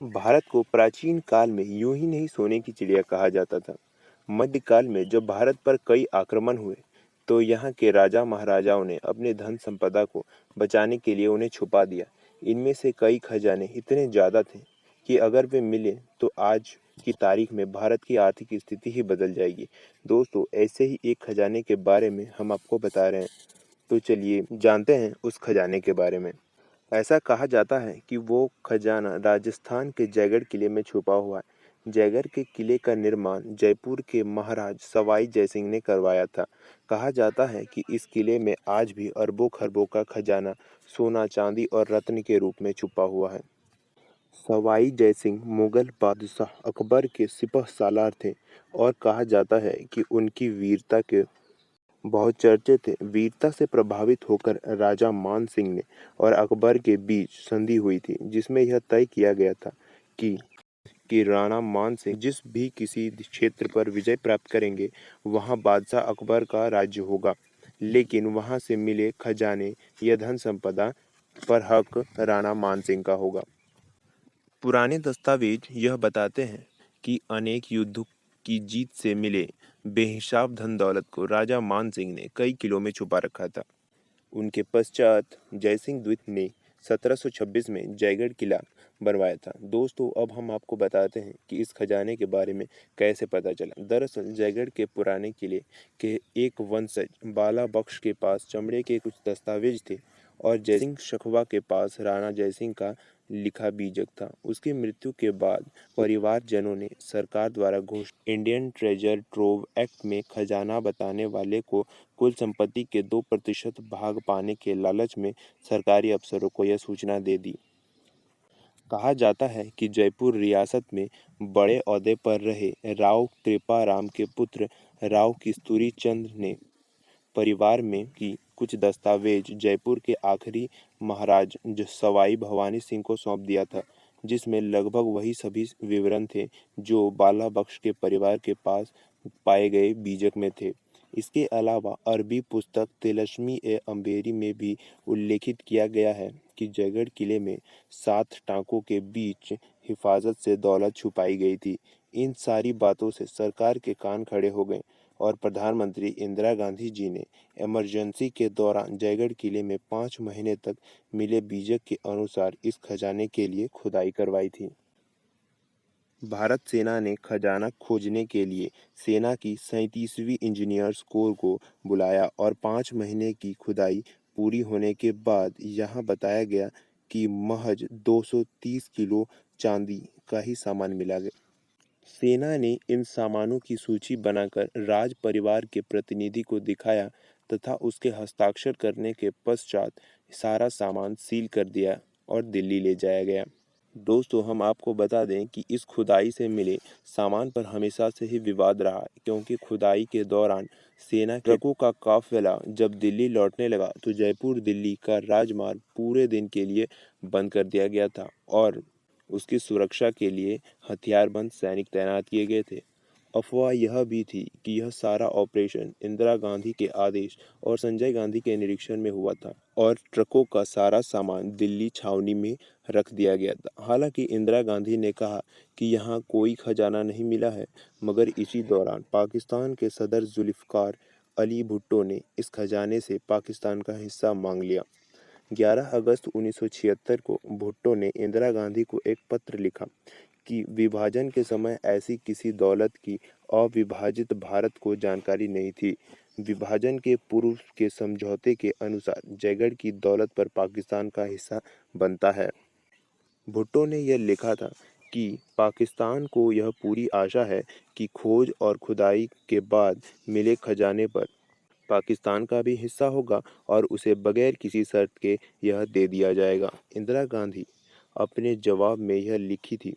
भारत को प्राचीन काल में यूं ही नहीं सोने की चिड़िया कहा जाता था। मध्यकाल में जब भारत पर कई आक्रमण हुए, तो यहाँ के राजा महाराजाओं ने अपने धन संपदा को बचाने के लिए उन्हें छुपा दिया। इनमें से कई खजाने इतने ज़्यादा थे कि अगर वे मिले तो आज की तारीख में भारत की आर्थिक स्थिति ही बदल जाएगी। दोस्तों, ऐसे ही एक खजाने के बारे में हम आपको बता रहे हैं। तो चलिए जानते हैं उस खजाने के बारे में। ऐसा कहा जाता है कि वो खजाना राजस्थान के जयगढ़ किले में छुपा हुआ है। जयगढ़ के किले का निर्माण जयपुर के महाराज सवाई जयसिंह ने करवाया था। कहा जाता है कि इस किले में आज भी अरबों खरबों का खजाना सोना, चांदी और रत्न के रूप में छुपा हुआ है। सवाई जयसिंह मुगल बादशाह अकबर के सिपह सालार थे और कहा जाता है कि उनकी वीरता के बहुत चर्चे थे। वीरता से प्रभावित होकर राजा मान सिंह ने और अकबर के बीच संधि हुई थी, जिसमें यह तय किया गया था कि राणा मान सिंह जिस भी किसी क्षेत्र पर विजय प्राप्त करेंगे, वहां बादशाह अकबर का राज्य होगा, लेकिन वहां से मिले खजाने या धन संपदा पर हक राणा मान सिंह का होगा। पुराने दस्तावेज यह बताते हैं कि अनेक युद्धों की जीत से मिले बेहिसाब धन दौलत को राजा मान सिंह ने कई किलों में छुपा रखा था। उनके पश्चात जयसिंह द्वितीय ने 1726 में जयगढ़ किला बनवाया था। दोस्तों, अब हम आपको बताते हैं कि इस खजाने के बारे में कैसे पता चला। दरअसल जयगढ़ के पुराने किले के एक वंशज बाला बख्श के पास चमड़े के कुछ दस्तावेज थे और जयसिंह शखवा के पास राणा जयसिंह का लिखा बीजक था। उसकी मृत्यु के बाद परिवारजनों ने सरकार द्वारा घोषित इंडियन ट्रेजर ट्रोव एक्ट में खजाना बताने वाले को कुल संपत्ति के 2% भाग पाने के लालच में सरकारी अफसरों को यह सूचना दे दी। कहा जाता है कि जयपुर रियासत में बड़े ओहदे पर रहे राव कृपाराम के पुत्र राव किस्तूरी चंद ने परिवार में की कुछ दस्तावेज जयपुर के आखिरी महाराज सवाई भवानी सिंह को सौंप दिया था, जिसमें लगभग वही सभी विवरण थे जो बाला बख्श के परिवार के पास पाए गए बीजक में थे। इसके अलावा अरबी पुस्तक तिलस्मी ए अम्बेरी में भी उल्लेखित किया गया है कि जयगढ़ किले में 7 टाँकों के बीच हिफाजत से दौलत छुपाई गई थी। इन सारी बातों से सरकार के कान खड़े हो गए और प्रधानमंत्री इंदिरा गांधी जी ने इमरजेंसी के दौरान जयगढ़ किले में 5 महीने तक मिले बीजक के अनुसार इस खजाने के लिए खुदाई करवाई थी। भारत सेना ने खजाना खोजने के लिए सेना की 37वीं इंजीनियर्स कोर को बुलाया और 5 महीने की खुदाई पूरी होने के बाद यहाँ बताया गया कि महज 230 किलो चांदी का ही सामान मिला गया। सेना ने इन सामानों की सूची बनाकर राज परिवार के प्रतिनिधि को दिखाया तथा उसके हस्ताक्षर करने के पश्चात सारा सामान सील कर दिया और दिल्ली ले जाया गया। दोस्तों, हम आपको बता दें कि इस खुदाई से मिले सामान पर हमेशा से ही विवाद रहा है, क्योंकि खुदाई के दौरान सेना के ट्रकों का काफिला जब दिल्ली लौटने लगा तो जयपुर दिल्ली का राजमार्ग पूरे दिन के लिए बंद कर दिया गया था और उसकी सुरक्षा के लिए हथियारबंद सैनिक तैनात किए गए थे। अफवाह यह भी थी कि यह सारा ऑपरेशन इंदिरा गांधी के आदेश और संजय गांधी के निरीक्षण में हुआ था और ट्रकों का सारा सामान दिल्ली छावनी में रख दिया गया था। हालांकि इंदिरा गांधी ने कहा कि यहाँ कोई खजाना नहीं मिला है, मगर इसी दौरान पाकिस्तान के सदर जुल्फ़िकार अली भुट्टो ने इस खजाने से पाकिस्तान का हिस्सा मांग लिया। 11 अगस्त 1976 को भुट्टो ने इंदिरा गांधी को एक पत्र लिखा कि विभाजन के समय ऐसी किसी दौलत की अविभाजित भारत को जानकारी नहीं थी। विभाजन के पूर्व के समझौते के अनुसार जयगढ़ की दौलत पर पाकिस्तान का हिस्सा बनता है। भुट्टो ने यह लिखा था कि पाकिस्तान को यह पूरी आशा है कि खोज और खुदाई के बाद मिले खजाने पर पाकिस्तान का भी हिस्सा होगा और उसे बगैर किसी शर्त के यह दे दिया जाएगा। इंदिरा गांधी अपने जवाब में यह लिखी थी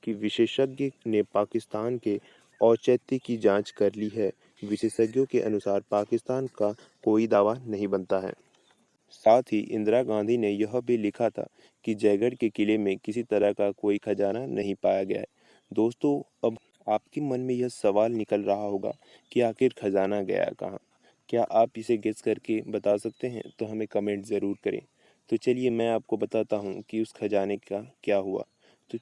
कि विशेषज्ञ ने पाकिस्तान के औचित्य की जांच कर ली है। विशेषज्ञों के अनुसार पाकिस्तान का कोई दावा नहीं बनता है। साथ ही इंदिरा गांधी ने यह भी लिखा था कि जयगढ़ के किले में किसी तरह का कोई खजाना नहीं पाया गया है। दोस्तों, अब आपके मन में यह सवाल निकल रहा होगा कि आखिर खजाना गया कहाँ? क्या आप इसे गेस करके बता सकते हैं? तो हमें कमेंट ज़रूर करें। तो चलिए मैं आपको बताता हूँ कि उस खजाने का क्या हुआ। तो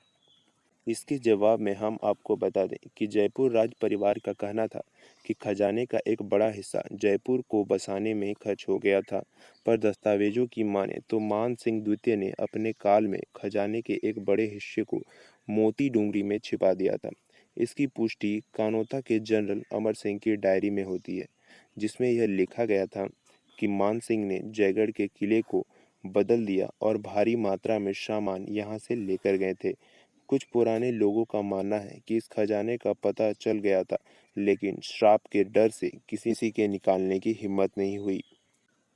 इसके जवाब में हम आपको बता दें कि जयपुर राज परिवार का कहना था कि खजाने का एक बड़ा हिस्सा जयपुर को बसाने में खर्च हो गया था, पर दस्तावेजों की माने तो मान सिंह द्वितीय ने अपने काल में खजाने के एक बड़े हिस्से को मोती डूंगरी में छिपा दिया था। इसकी पुष्टि कानोता के जनरल अमर सिंह की डायरी में होती है, जिसमें यह लिखा गया था कि मान सिंह ने जयगढ़ के किले को बदल दिया और भारी मात्रा में सामान यहाँ से लेकर गए थे। कुछ पुराने लोगों का मानना है कि इस खजाने का पता चल गया था, लेकिन श्राप के डर से किसी के निकालने की हिम्मत नहीं हुई।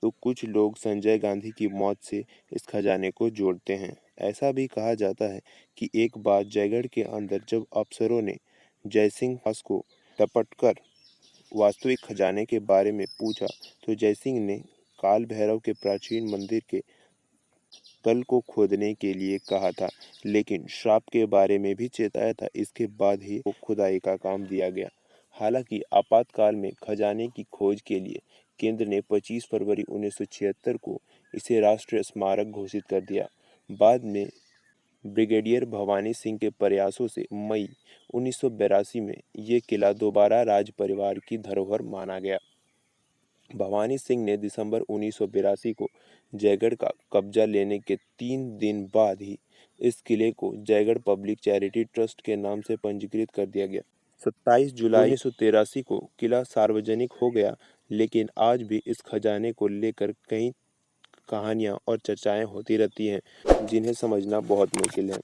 तो कुछ लोग संजय गांधी की मौत से इस खजाने को जोड़ते हैं। ऐसा भी कहा जाता है कि एक बार जयगढ़ के अंदर जब अफसरों ने जयसिंह पास को टपटकर वास्तविक खजाने के बारे में पूछा, तो जयसिंह ने काल भैरव के प्राचीन मंदिर के तल को खोदने के लिए कहा था, लेकिन श्राप के बारे में भी चेताया था। इसके बाद ही वो खुदाई का काम दिया गया। हालांकि आपातकाल में खजाने की खोज के लिए केंद्र ने 25 फरवरी 1976 को इसे राष्ट्रीय स्मारक घोषित कर दिया। बाद में ब्रिगेडियर भवानी सिंह के प्रयासों से मई 1982 में ये किला दोबारा राज परिवार की धरोहर माना गया। भवानी सिंह ने दिसंबर 1982 को जयगढ़ का कब्जा लेने के 3 दिन बाद ही इस किले को जयगढ़ पब्लिक चैरिटी ट्रस्ट के नाम से पंजीकृत कर दिया गया। 27 जुलाई 1983 को किला सार्वजनिक हो गया, लेकिन आज भी इस खजाने को लेकर कई कहानियां और चर्चाएं होती रहती हैं, जिन्हें समझना बहुत मुश्किल है।